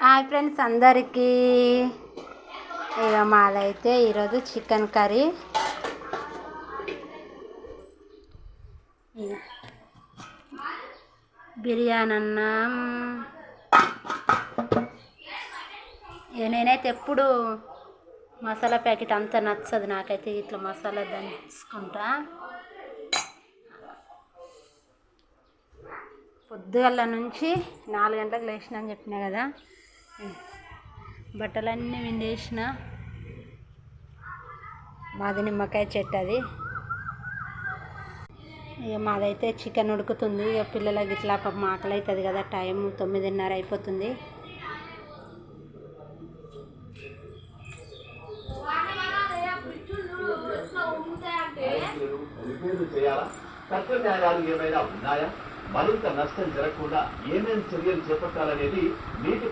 Hi friends అందరికీ. ఇక మాదైతే ఈరోజు చికెన్ కర్రీ. బిర్యానీ అన్నం. నేనైతే ఎప్పుడు మసాలా ప్యాకెట్ అంతా నచ్చదు నాకైతే. ఇట్లా మసాలా దంచుకుంటా. పొద్దుగల నుంచి 4 గంటలకు లేచిన అని చెప్పినా కదా, బట్టలన్నీ విండేసిన. మాది నిమ్మకాయ చెట్టు అది. ఇక మాదైతే చికెన్ ఉడుకుతుంది. ఇక పిల్లలకి ఇట్లా ఆకలి అవుతుంది కదా, టైం 9:30 అయిపోతుంది. తత్వజ్ఞానాలు ఏమైనా ఉన్నాయా? మరింత నష్టం జరగకుండా ఏమేం చర్యలు చేపట్టాలనేది నీటి